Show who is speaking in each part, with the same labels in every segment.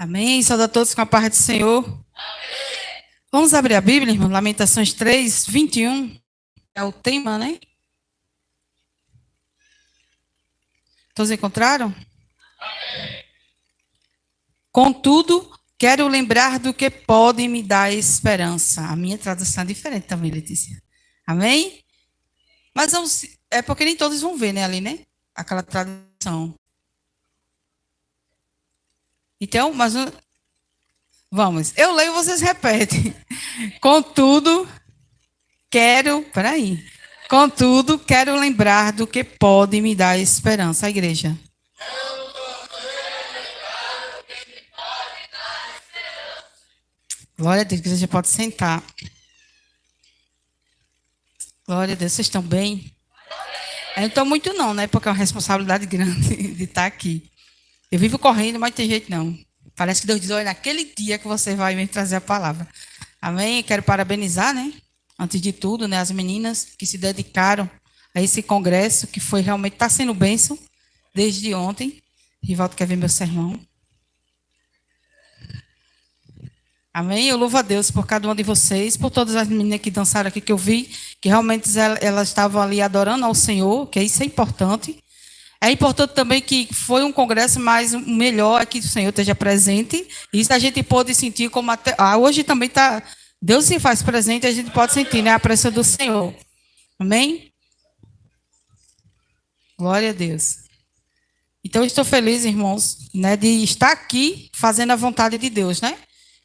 Speaker 1: Amém. Saúde a todos com a paz do Senhor. Amém. Vamos abrir a Bíblia, irmão. Lamentações 3, 21. É o tema, né? Todos encontraram? Amém. Contudo, quero lembrar do que pode me dar esperança. A minha tradução é diferente também, Letícia. Amém? Mas vamos, é porque nem todos vão ver, né, ali, né? Aquela tradução. Então, mas vamos. Eu leio, vocês repetem. Contudo, quero lembrar do que pode me dar esperança. A igreja. Glória a Deus, que a igreja pode sentar. Glória a Deus, vocês estão bem? Eu não estou muito não, né? Porque é uma responsabilidade grande de estar aqui. Eu vivo correndo, mas não tem jeito não. Parece que Deus diz, olha, naquele dia que você vai me trazer a palavra. Amém? Quero parabenizar, né? Antes de tudo, né? As meninas que se dedicaram a esse congresso, que foi realmente, está sendo bênção desde ontem. Rivaldo quer ver meu sermão. Amém? Eu louvo a Deus por cada uma de vocês, por todas as meninas que dançaram aqui, que eu vi, que realmente elas estavam ali adorando ao Senhor, que isso é importante. É importante também que foi um congresso, mas o melhor é que o Senhor esteja presente. Isso a gente pode sentir como até... hoje também está... Deus se faz presente, a gente pode sentir, né? A presença do Senhor. Amém? Glória a Deus. Então, eu estou feliz, irmãos, né, de estar aqui fazendo a vontade de Deus, né?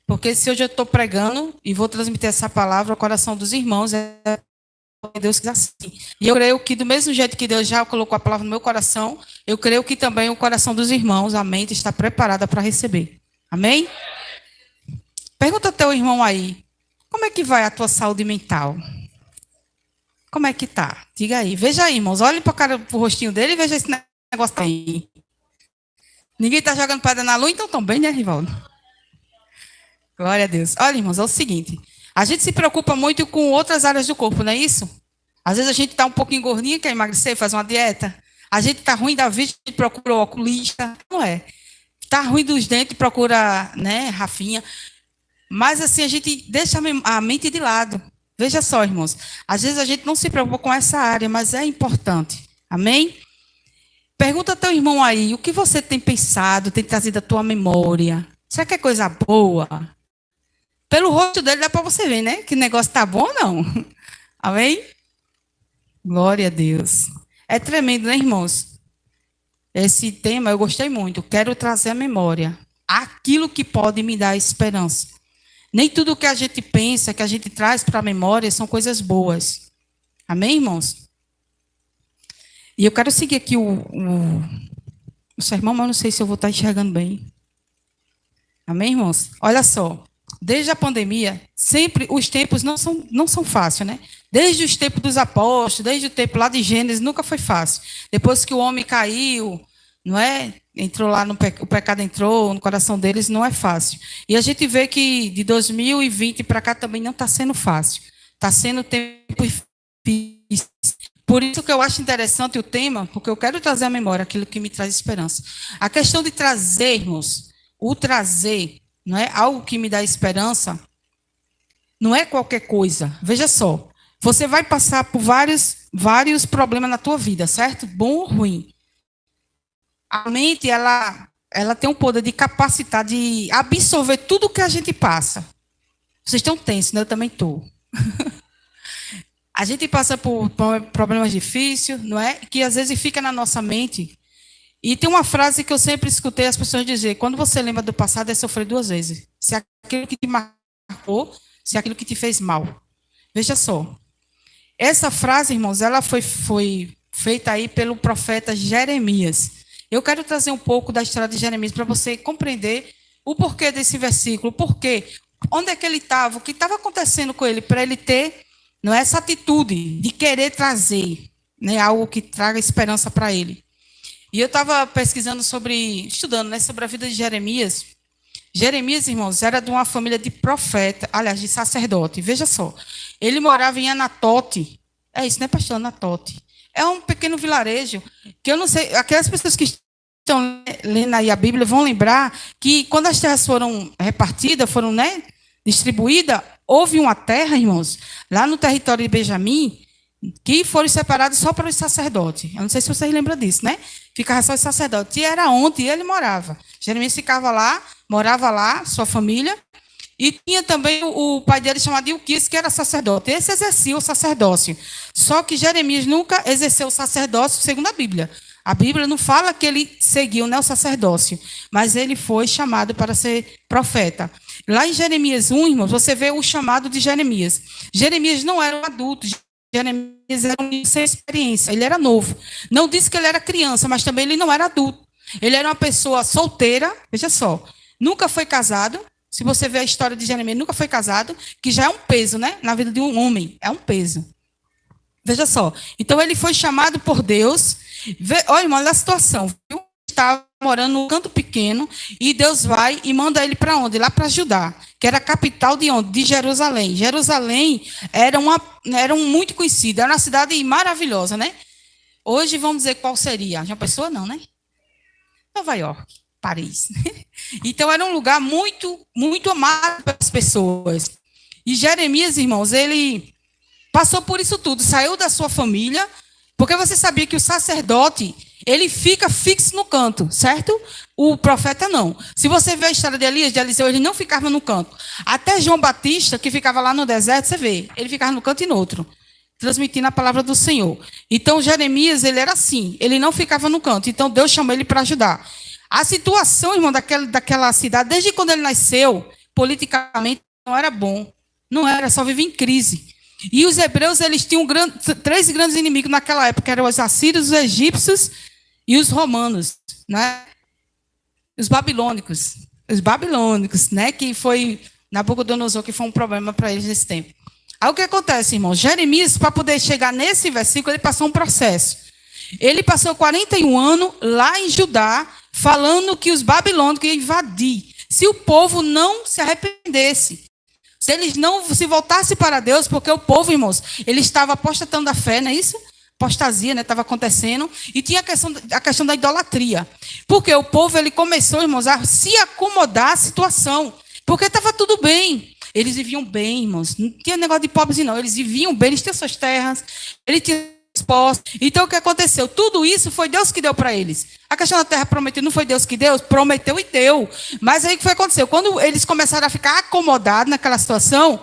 Speaker 1: Porque se hoje eu estou pregando e vou transmitir essa palavra ao coração dos irmãos, Deus quis assim. E eu creio que do mesmo jeito que Deus já colocou a palavra no meu coração, eu creio que também o coração dos irmãos, a mente está preparada para receber. Amém? Pergunta ao teu irmão aí, como é que vai a tua saúde mental? Como é que tá? Diga aí. Veja aí, irmãos. Olhe para o rostinho dele e veja esse negócio aí. Ninguém está jogando pedra na lua, então estão bem, né, Rivaldo? Glória a Deus. Olha, irmãos, é o seguinte. A gente se preocupa muito com outras áreas do corpo, não é isso? Às vezes a gente está um pouquinho gordinho, quer emagrecer, faz uma dieta. A gente está ruim da vista, a gente procura o oculista. Não é. Está ruim dos dentes, procura, né, Rafinha. Mas assim, a gente deixa a mente de lado. Veja só, irmãos. Às vezes a gente não se preocupa com essa área, mas é importante. Amém? Pergunta ao teu irmão aí, o que você tem pensado, tem trazido à tua memória? Será que é coisa boa? Pelo rosto dele dá para você ver, né? Que o negócio tá bom ou não. Amém? Glória a Deus. É tremendo, né, irmãos? Esse tema eu gostei muito. Quero trazer à memória aquilo que pode me dar esperança. Nem tudo que a gente pensa, que a gente traz para a memória, são coisas boas. Amém, irmãos? E eu quero seguir aqui o sermão, mas não sei se eu vou estar enxergando bem. Amém, irmãos? Olha só. Desde a pandemia, sempre os tempos não são fáceis, né? Desde os tempos dos apóstolos, desde o tempo lá de Gênesis, nunca foi fácil. Depois que o homem caiu, não é? Entrou lá, o pecado entrou no coração deles, não é fácil. E a gente vê que de 2020 para cá também não está sendo fácil. Está sendo tempo difícil. Por isso que eu acho interessante o tema, porque eu quero trazer à memória aquilo que me traz esperança. A questão de trazermos, o trazer, não é algo que me dá esperança, não é qualquer coisa. Veja só, você vai passar por vários problemas na tua vida, certo? Bom ou ruim. A mente, ela tem um poder de capacitar, de absorver tudo que a gente passa. Vocês estão tensos, né? Eu também estou. A gente passa por problemas difíceis, não é? Que às vezes fica na nossa mente. E tem uma frase que eu sempre escutei as pessoas dizer: quando você lembra do passado, é sofrer duas vezes. Se aquilo que te marcou, se aquilo que te fez mal. Veja só. Essa frase, irmãos, ela foi feita aí pelo profeta Jeremias. Eu quero trazer um pouco da história de Jeremias para você compreender o porquê desse versículo, o porquê, onde é que ele estava, o que estava acontecendo com ele, para ele ter, não é, essa atitude de querer trazer, né, algo que traga esperança para ele. E eu estava pesquisando estudando, né, sobre a vida de Jeremias. Jeremias, irmãos, era de uma família de profeta, aliás, de sacerdote. Veja só, ele morava em Anatote. É isso, né, pastor? Anatote. É um pequeno vilarejo, que eu não sei, aquelas pessoas que estão lendo aí a Bíblia, vão lembrar que quando as terras foram repartidas, foram, né, distribuídas, houve uma terra, irmãos, lá no território de Benjamim, que foram separados só para os sacerdotes. Eu não sei se vocês lembram disso, né? Ficava só os sacerdotes. E era onde ele morava. Jeremias ficava lá, morava lá, sua família. E tinha também o pai dele chamado Ilquis, que era sacerdote. Esse exercia o sacerdócio. Só que Jeremias nunca exerceu o sacerdócio segundo a Bíblia. A Bíblia não fala que ele seguiu, né, o sacerdócio, mas ele foi chamado para ser profeta. Lá em Jeremias 1, irmãos, você vê o chamado de Jeremias. Jeremias não era um adulto. Jeremias era um sem experiência, ele era novo. Não disse que ele era criança, mas também ele não era adulto. Ele era uma pessoa solteira, veja só, nunca foi casado. Se você ver a história de Jeremias, nunca foi casado, que já é um peso, né? Na vida de um homem, é um peso. Veja só. Então, ele foi chamado por Deus. Olha, irmão, olha a situação, viu? Estava morando num canto pequeno e Deus vai e manda ele para onde? Lá para Judá, que era a capital de onde? De Jerusalém. Jerusalém era muito conhecida, era uma cidade maravilhosa, né? Hoje vamos dizer qual seria. Já pensou? Não, né? Nova York, Paris. Então era um lugar muito, muito amado pelas pessoas. E Jeremias, irmãos, ele passou por isso tudo, saiu da sua família, porque você sabia que o sacerdote ele fica fixo no canto, certo? O profeta não. Se você vê a história de Elias, de Eliseu, ele não ficava no canto. Até João Batista, que ficava lá no deserto, você vê, ele ficava no canto e no outro, transmitindo a palavra do Senhor. Então, Jeremias, ele era assim, ele não ficava no canto. Então, Deus chamou ele para ajudar. A situação, irmão, daquela cidade, desde quando ele nasceu, politicamente, não era bom. Não era, só vivia em crise. E os hebreus, eles tinham três grandes inimigos naquela época, eram os assírios, os egípcios e os romanos, né? Os babilônicos, né? Que foi Nabucodonosor, que foi um problema para eles nesse tempo. Aí o que acontece, irmão? Jeremias, para poder chegar nesse versículo, ele passou um processo. Ele passou 41 anos lá em Judá, falando que os babilônicos iam invadir. Se o povo não se arrependesse, se eles não se voltassem para Deus, porque o povo, irmãos, ele estava apostatando da fé, não é isso? Apostasia, né, estava acontecendo, e tinha a questão da idolatria. Porque o povo, ele começou, irmãos, a se acomodar à situação, porque estava tudo bem. Eles viviam bem, irmãos, não tinha negócio de pobres, não, eles viviam bem, eles tinham suas terras, eles tinham postos. Então, o que aconteceu? Tudo isso foi Deus que deu para eles. A questão da terra prometida não foi Deus que deu? Prometeu e deu. Mas aí o que foi aconteceu? Quando eles começaram a ficar acomodados naquela situação,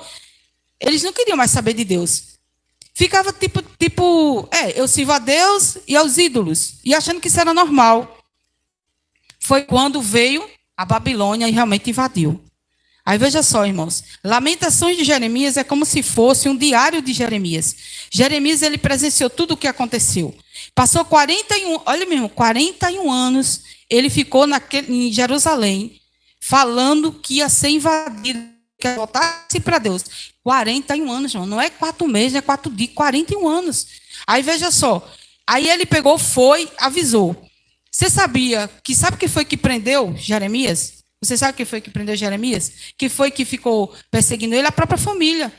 Speaker 1: eles não queriam mais saber de Deus. Ficava eu sirvo a Deus e aos ídolos, e achando que isso era normal. Foi quando veio a Babilônia e realmente invadiu. Aí veja só, irmãos, Lamentações de Jeremias é como se fosse um diário de Jeremias. Jeremias, ele presenciou tudo o que aconteceu. Passou 41 anos, ele ficou em Jerusalém, falando que ia ser invadido, que ia voltar-se para Deus. 41 anos, irmão, não é 4 meses, não é 4 dias, 41 anos. Aí veja só, aí ele pegou, avisou. Você sabe quem foi que prendeu Jeremias? Você sabe quem foi que prendeu Jeremias? Que foi que ficou perseguindo ele? A própria família.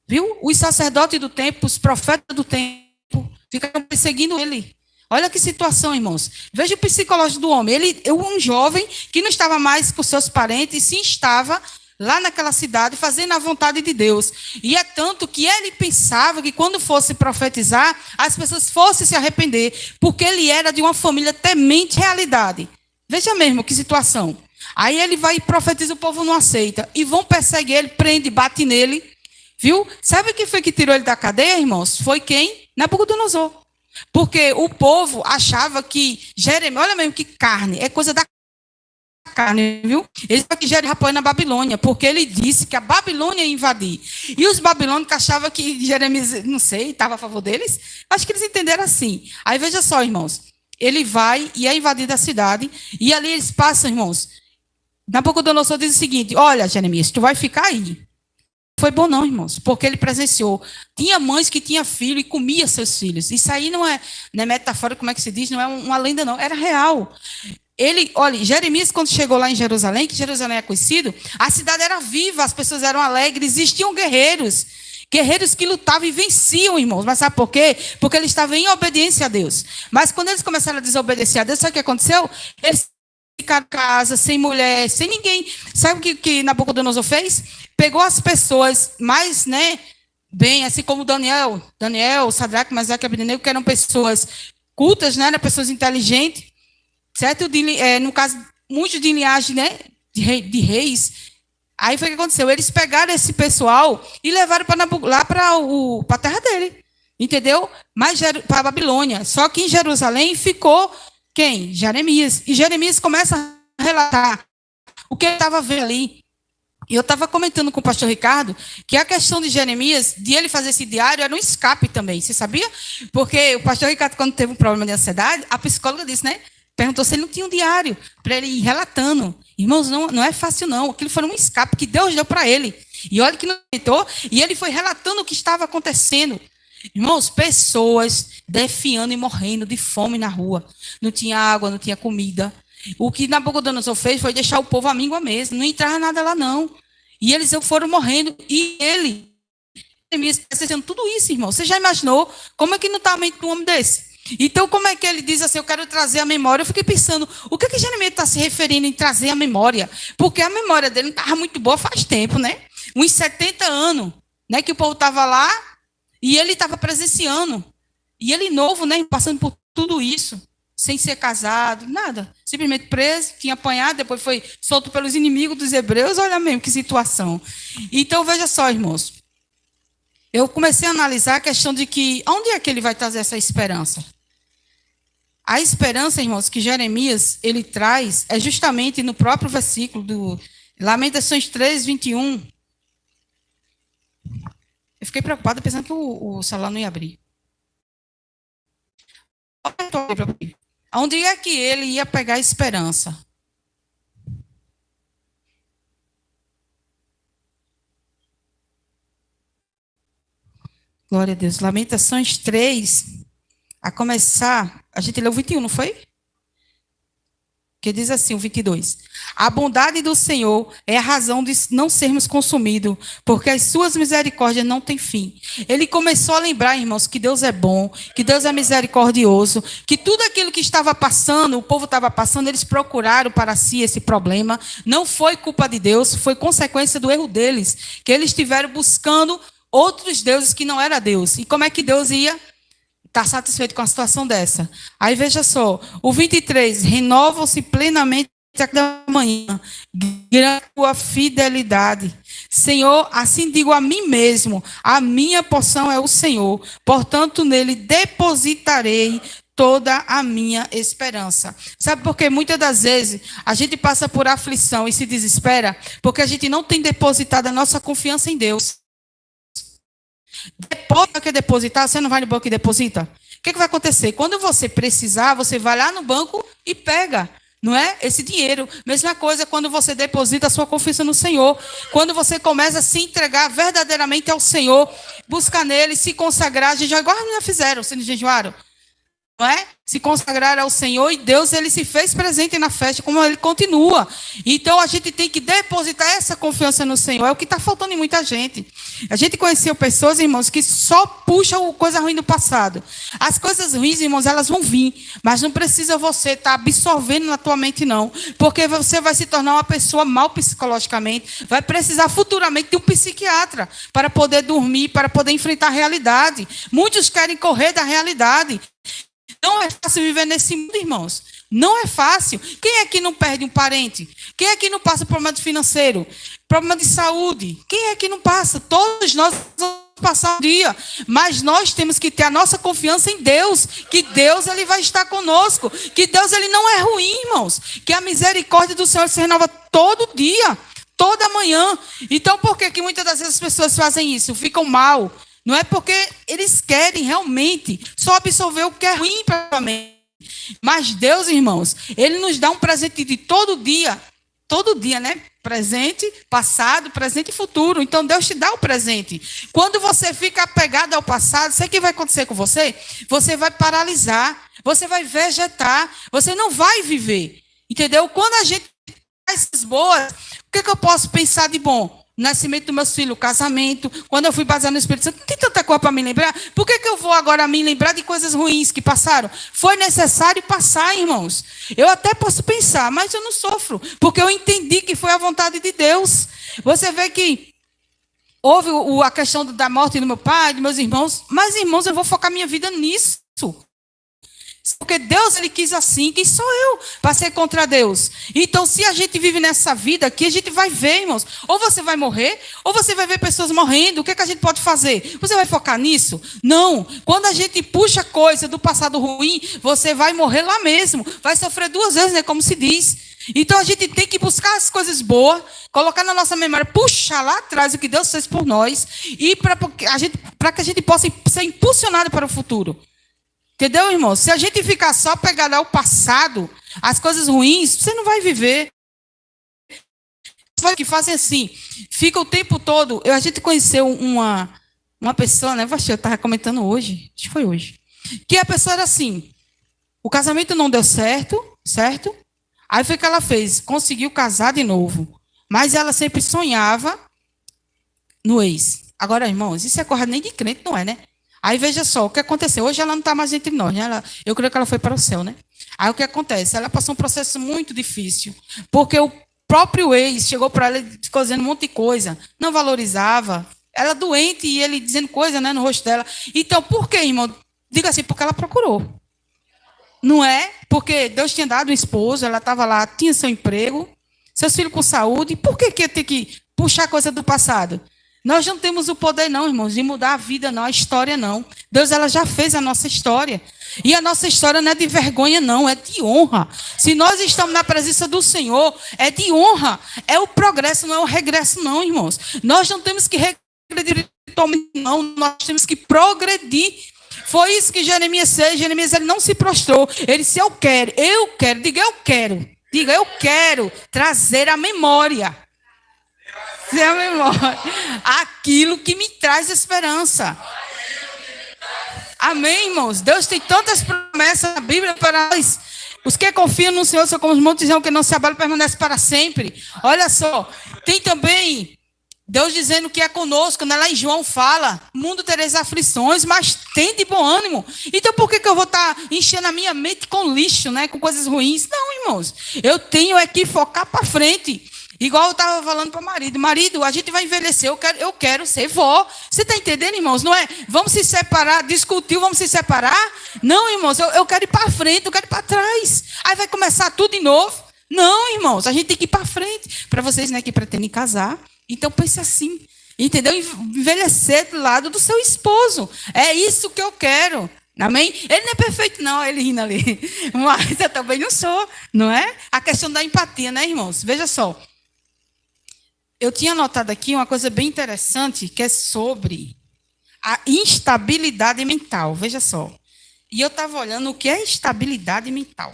Speaker 1: Viu? Os sacerdotes do tempo, os profetas do tempo, ficaram perseguindo ele. Olha que situação, irmãos. Veja o psicológico do homem. Um jovem que não estava mais com seus parentes, sim estava lá naquela cidade fazendo a vontade de Deus. E é tanto que ele pensava que quando fosse profetizar, as pessoas fossem se arrepender, porque ele era de uma família temente realidade. Veja mesmo que situação. Aí ele vai e profetiza, o povo não aceita. E vão perseguir ele, prende, bate nele. Viu? Sabe quem foi que tirou ele da cadeia, irmãos? Foi quem? Nabucodonosor. Porque o povo achava que Jeremias, olha mesmo que carne, é coisa da carne, viu? Ele foi que Jeremias apoia na Babilônia, porque ele disse que a Babilônia ia invadir. E os babilônicos achavam que Jeremias, não sei, estava a favor deles. Acho que eles entenderam assim. Aí veja só, irmãos. Ele vai e é invadido a cidade. E ali eles passam, irmãos. Nabucodonosor diz o seguinte: olha, Jeremias, tu vai ficar aí. Não foi bom não, irmãos, porque ele presenciou. Tinha mães que tinham filho e comia seus filhos. Isso aí não é metáfora, como é que se diz? Não é uma lenda, não. Era real. Olha, Jeremias, quando chegou lá em Jerusalém, que Jerusalém é conhecido, a cidade era viva, as pessoas eram alegres, existiam guerreiros. Guerreiros que lutavam e venciam, irmãos. Mas sabe por quê? Porque eles estavam em obediência a Deus. Mas quando eles começaram a desobedecer a Deus, sabe o que aconteceu? Eles ficaram em casa, sem mulher, sem ninguém. Sabe o que Nabucodonosor fez? Pegou as pessoas mais, né, bem, assim como Daniel, Sadraque, Mesaque e Abednego, que eram pessoas cultas, né, eram pessoas inteligentes, certo? No caso, muitos de linhagem, né, de reis. Aí foi o que aconteceu. Eles pegaram esse pessoal e levaram lá para a terra dele. Entendeu? Mas para a Babilônia. Só que em Jerusalém ficou quem? Jeremias. E Jeremias começa a relatar o que ele estava vendo ali. E eu estava comentando com o pastor Ricardo que a questão de Jeremias, de ele fazer esse diário, era um escape também. Você sabia? Porque o pastor Ricardo, quando teve um problema de ansiedade, a psicóloga disse, né? Perguntou se ele não tinha um diário para ele ir relatando. Irmãos, não é fácil, não. Aquilo foi um escape que Deus deu para ele. E olha que não tentou. E ele foi relatando o que estava acontecendo. Irmãos, pessoas definhando e morrendo de fome na rua. Não tinha água, não tinha comida. O que Nabucodonosor fez foi deixar o povo à míngua mesmo. Não entrava nada lá, não. E eles foram morrendo. E ele, acontecendo tudo isso, irmão. Você já imaginou como é que não está a mente de um homem desse? Então, como é que ele diz assim, eu quero trazer a memória? Eu fiquei pensando, o que Jeremias está se referindo em trazer a memória? Porque a memória dele não estava muito boa faz tempo, né? Uns 70 anos, né? Que o povo estava lá e ele estava presenciando. E ele novo, né? Passando por tudo isso, sem ser casado, nada. Simplesmente preso, tinha apanhado, depois foi solto pelos inimigos dos hebreus. Olha mesmo que situação. Então, veja só, irmãos. Eu comecei a analisar a questão de que, onde é que ele vai trazer essa esperança? A esperança, irmãos, que Jeremias ele traz é justamente no próprio versículo do Lamentações 3, 21. Eu fiquei preocupada pensando que o celular não ia abrir. Onde é que ele ia pegar a esperança? Glória a Deus. Lamentações 3, a começar, a gente leu o 21, não foi? Que diz assim, o 22. A bondade do Senhor é a razão de não sermos consumidos, porque as suas misericórdias não têm fim. Ele começou a lembrar, irmãos, que Deus é bom, que Deus é misericordioso, que tudo aquilo que estava passando, o povo estava passando, eles procuraram para si esse problema. Não foi culpa de Deus, foi consequência do erro deles, que eles estiveram buscando outros deuses que não era Deus. E como é que Deus ia estar satisfeito com a situação dessa? Aí veja só, o 23, renovam-se plenamente a cada manhã, grande tua fidelidade. Senhor, assim digo a mim mesmo, a minha porção é o Senhor, portanto nele depositarei toda a minha esperança. Sabe por quê? Muitas das vezes a gente passa por aflição e se desespera, porque a gente não tem depositado a nossa confiança em Deus. Depois que depositar, você não vai no banco e deposita? O que vai acontecer? Quando você precisar, você vai lá no banco e pega, não é? Esse dinheiro. Mesma coisa quando você deposita a sua confiança no Senhor. Quando você começa a se entregar verdadeiramente ao Senhor, buscar nele, se consagrar, igual as meninas fizeram, se jejuaram. Não é? Se consagrar ao Senhor, e Deus ele se fez presente na festa, como ele continua. Então a gente tem que depositar essa confiança no Senhor. É o que está faltando em muita gente. A gente conheceu pessoas, irmãos, que só puxam coisa ruim do passado. As coisas ruins, irmãos, elas vão vir, mas não precisa você estar absorvendo na tua mente, não. Porque você vai se tornar uma pessoa mal psicologicamente, vai precisar futuramente de um psiquiatra para poder dormir, para poder enfrentar a realidade. Muitos querem correr da realidade. Não é fácil viver nesse mundo, irmãos. Não é fácil. Quem é que não perde um parente? Quem é que não passa problema financeiro? Problema de saúde? Quem é que não passa? Todos nós vamos passar um dia. Mas nós temos que ter a nossa confiança em Deus. Que Deus ele vai estar conosco. Que Deus ele não é ruim, irmãos. Que a misericórdia do Senhor se renova todo dia. Toda manhã. Então, por que muitas das vezes as pessoas fazem isso? Ficam mal. Não é porque eles querem realmente só absorver o que é ruim para a mente. Mas Deus, irmãos, ele nos dá um presente de todo dia, né? Presente, passado, presente e futuro. Então Deus te dá o presente. Quando você fica apegado ao passado, sabe o que vai acontecer com você? Você vai paralisar, você vai vegetar, você não vai viver. Entendeu? Quando a gente faz coisas boas, o que eu posso pensar de bom? nascimento dos meus filhos, o casamento, quando eu fui basear no Espírito Santo, não tem tanta coisa para me lembrar. Por que eu vou agora me lembrar de coisas ruins que passaram? Foi necessário passar, irmãos. Eu até posso pensar, mas eu não sofro, porque eu entendi que foi a vontade de Deus. Você vê que houve a questão da morte do meu pai, dos meus irmãos, mas, irmãos, eu vou focar minha vida nisso. Porque Deus, ele quis assim, quem sou eu para ser contra Deus? Então, se a gente vive nessa vida aqui, a gente vai ver, irmãos, ou você vai morrer, ou você vai ver pessoas morrendo. O que é que a gente pode fazer? Você vai focar nisso? Não. Quando a gente puxa coisa do passado ruim, você vai morrer lá mesmo. Vai sofrer 2 vezes, né? Como se diz. Então, a gente tem que buscar as coisas boas, colocar na nossa memória, puxar lá atrás o que Deus fez por nós, e para que a gente possa ser impulsionado para o futuro. Entendeu, irmão? Se a gente ficar só pegado ao passado, as coisas ruins, você não vai viver. Que fazem assim, fica o tempo todo. A gente conheceu uma pessoa, né? Eu estava comentando hoje, acho que foi hoje, que a pessoa era assim, o casamento não deu certo? Aí foi o que ela fez, conseguiu casar de novo, mas ela sempre sonhava no ex. Agora, irmãos, isso é coisa nem de crente, não é, né? Aí veja só, o que aconteceu? Hoje ela não está mais entre nós, né? Eu creio que ela foi para o céu, né? Aí o que acontece? Ela passou um processo muito difícil, porque o próprio ex chegou para ela e ficou dizendo um monte de coisa, não valorizava, ela doente e ele dizendo coisa, né, no rosto dela. Então, por que, irmão? Diga assim, porque ela procurou. Não é? Porque Deus tinha dado um esposo, ela estava lá, tinha seu emprego, seus filhos com saúde, por que ia ter que puxar coisa do passado? Nós não temos o poder, não, irmãos, de mudar a vida, não, a história, não. Deus, ela já fez a nossa história. E a nossa história não é de vergonha, não, é de honra. Se nós estamos na presença do Senhor, é de honra. É o progresso, não é o regresso, não, irmãos. Nós não temos que regredir, não, nós temos que progredir. Foi isso que Jeremias fez. Jeremias, ele não se prostrou. Ele disse, eu quero, diga, eu quero trazer a memória. A memória, aquilo que me traz esperança. Amém, irmãos? Deus tem tantas promessas na Bíblia para nós. Os que confiam no Senhor são como os montes que não se abalam, permanecem para sempre. Olha só, tem também Deus dizendo que é conosco, né? Lá em João fala, mundo tereis aflições, mas tem de bom ânimo. Então por que eu vou estar enchendo a minha mente com lixo, né? Com coisas ruins? Não, irmãos, eu tenho é que focar para frente. Igual eu estava falando para o marido. Marido, a gente vai envelhecer, eu quero ser vó. Você está entendendo, irmãos? Não é? Vamos se separar, discutir, vamos se separar? Não, irmãos, eu quero ir para frente, eu quero ir para trás. Aí vai começar tudo de novo. Não, irmãos, a gente tem que ir para frente. Para vocês, né, que pretendem casar, então pense assim. Entendeu? Envelhecer do lado do seu esposo. É isso que eu quero. Amém? Ele não é perfeito, não, ele rindo ali. Mas eu também não sou, não é? A questão da empatia, né, irmãos? Veja só. Eu tinha anotado aqui uma coisa bem interessante, que é sobre a instabilidade mental. Veja só. E eu estava olhando o que é instabilidade mental.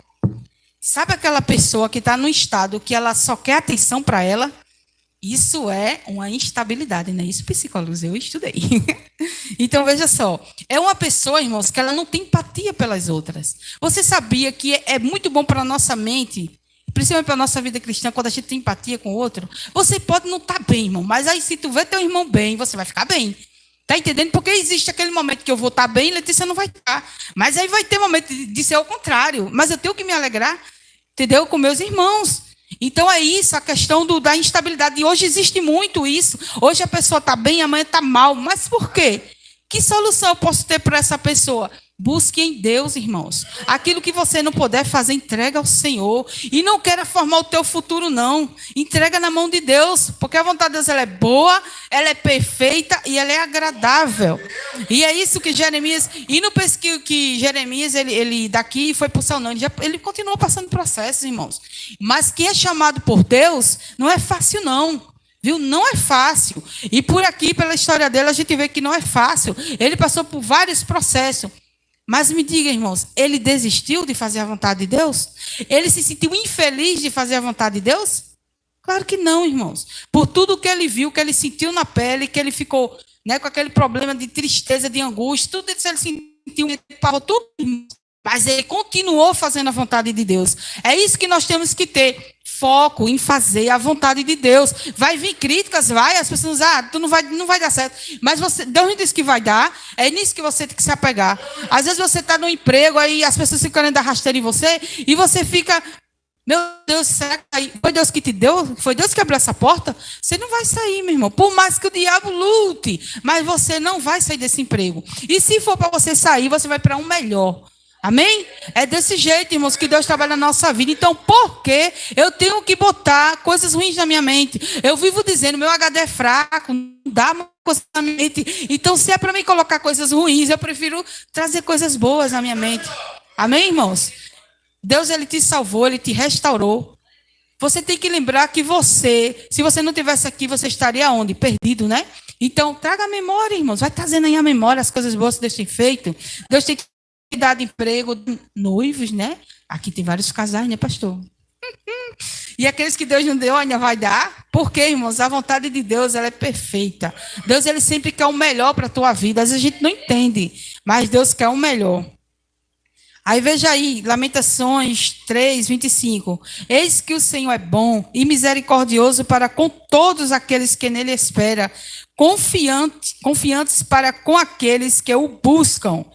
Speaker 1: Sabe aquela pessoa que está num estado que ela só quer atenção para ela? Isso é uma instabilidade, né? Isso psicólogos, eu estudei. Então, veja só. É uma pessoa, irmãos, que ela não tem empatia pelas outras. Você sabia que é muito bom para a nossa mente, principalmente para a nossa vida cristã, quando a gente tem empatia com o outro? Você pode não estar bem, irmão, mas aí se tu vê teu irmão bem, você vai ficar bem. Está entendendo? Porque existe aquele momento que eu vou estar bem, Letícia não vai estar. Mas aí vai ter momento de ser o contrário. Mas eu tenho que me alegrar, entendeu? Com meus irmãos. Então é isso, a questão da instabilidade. E hoje existe muito isso. Hoje a pessoa está bem, amanhã está mal. Mas por quê? Que solução eu posso ter para essa pessoa? Busque em Deus, irmãos. Aquilo que você não puder fazer, entrega ao Senhor. E não queira formar o teu futuro, não. Entrega na mão de Deus. Porque a vontade de Deus, ela é boa, ela é perfeita e ela é agradável. E é isso que Jeremias... E não pense que Jeremias, ele daqui foi para o céu, não. Ele continuou passando processos, irmãos. Mas quem é chamado por Deus, não é fácil, não. Viu? Não é fácil. E por aqui, pela história dele, a gente vê que não é fácil. Ele passou por vários processos. Mas me diga, irmãos, ele desistiu de fazer a vontade de Deus? Ele se sentiu infeliz de fazer a vontade de Deus? Claro que não, irmãos. Por tudo que ele viu, que ele sentiu na pele, que ele ficou, né, com aquele problema de tristeza, de angústia, tudo isso ele sentiu, ele parou tudo, mas ele continuou fazendo a vontade de Deus. É isso que nós temos que ter. foco em fazer a vontade de Deus. Vai vir críticas, vai, as pessoas, tu não vai dar certo. Mas Deus não disse que vai dar, é nisso que você tem que se apegar. Às vezes você está no emprego, aí as pessoas ficam querendo dar rasteira em você, e você fica, meu Deus, será que foi Deus que te deu? Foi Deus que abriu essa porta? Você não vai sair, meu irmão. Por mais que o diabo lute, mas você não vai sair desse emprego. E se for para você sair, você vai para um melhor. Amém? É desse jeito, irmãos, que Deus trabalha na nossa vida. Então, por que eu tenho que botar coisas ruins na minha mente? Eu vivo dizendo, meu HD é fraco, não dá uma coisa na minha mente. Então, se é para mim colocar coisas ruins, eu prefiro trazer coisas boas na minha mente. Amém, irmãos? Deus, ele te salvou, ele te restaurou. Você tem que lembrar que se você não tivesse aqui, você estaria onde? Perdido, né? Então, traga a memória, irmãos. Vai trazendo aí a memória, as coisas boas que Deus tem feito. Deus tem dado emprego, noivos, né? Aqui tem vários casais, né, pastor? E aqueles que Deus não deu, ainda vai dar. Porque, irmãos, a vontade de Deus, ela é perfeita. Deus, ele sempre quer o melhor para a tua vida. Às vezes a gente não entende, mas Deus quer o melhor. Aí veja aí, Lamentações 3, 25. Eis que o Senhor é bom e misericordioso para com todos aqueles que nele esperam, confiantes para com aqueles que o buscam.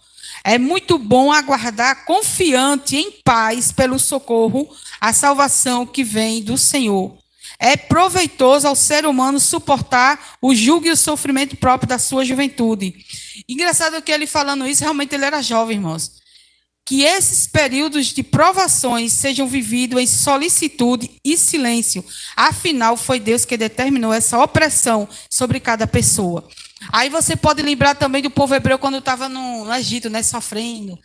Speaker 1: É muito bom aguardar confiante em paz pelo socorro, a salvação que vem do Senhor. É proveitoso ao ser humano suportar o jugo e o sofrimento próprio da sua juventude. Engraçado que ele falando isso, realmente ele era jovem, irmãos. Que esses períodos de provações sejam vividos em solicitude e silêncio. Afinal, foi Deus que determinou essa opressão sobre cada pessoa. Aí você pode lembrar também do povo hebreu quando estava no Egito, né, sofrendo.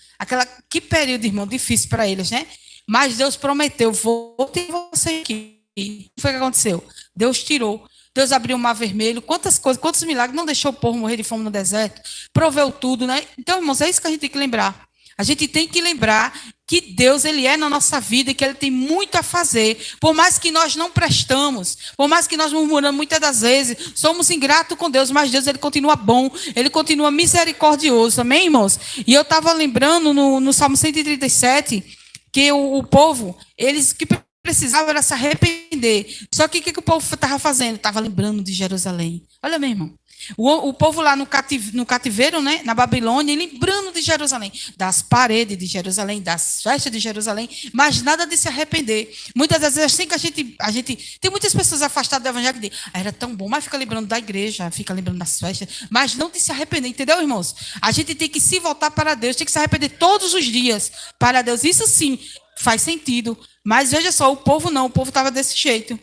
Speaker 1: Que período, irmão, difícil para eles, né? Mas Deus prometeu, vou ter você aqui. O que foi que aconteceu? Deus tirou. Deus abriu o mar vermelho. Quantas coisas, quantos milagres. Não deixou o povo morrer de fome no deserto. Proveu tudo, né? Então, irmãos, é isso que a gente tem que lembrar. A gente tem que lembrar que Deus, ele é na nossa vida e que ele tem muito a fazer. Por mais que nós não prestamos, por mais que nós murmuramos muitas das vezes, somos ingratos com Deus, mas Deus, ele continua bom, ele continua misericordioso. Amém, irmãos? E eu estava lembrando no Salmo 137 que o povo, eles que precisavam era se arrepender. Só que o que o povo estava fazendo? Estava lembrando de Jerusalém. Olha, meu irmão. O povo lá no cativeiro, né, na Babilônia, lembrando de Jerusalém, das paredes de Jerusalém, das festas de Jerusalém, mas nada de se arrepender. Muitas das vezes, assim que a gente tem muitas pessoas afastadas do evangelho que dizem, era tão bom, mas fica lembrando da igreja, fica lembrando das festas, mas não de se arrepender, entendeu, irmãos? A gente tem que se voltar para Deus, tem que se arrepender todos os dias para Deus. Isso sim faz sentido, mas veja só, o povo não, o povo estava desse jeito.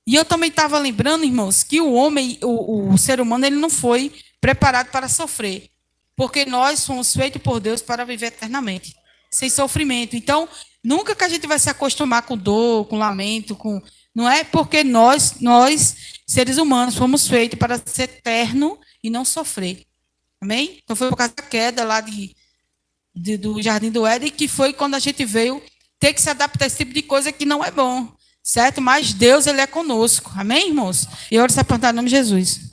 Speaker 1: E eu também estava lembrando, irmãos, que o homem, o ser humano, ele não foi preparado para sofrer. Porque nós fomos feitos por Deus para viver eternamente, sem sofrimento. Então, nunca que a gente vai se acostumar com dor, com lamento, não é porque nós, seres humanos, fomos feitos para ser eterno e não sofrer. Amém? Então, foi por causa da queda lá do Jardim do Éden, que foi quando a gente veio ter que se adaptar a esse tipo de coisa que não é bom. Certo? Mas Deus, ele é conosco. Amém, irmãos? E eu oro essa pergunta em nome de Jesus.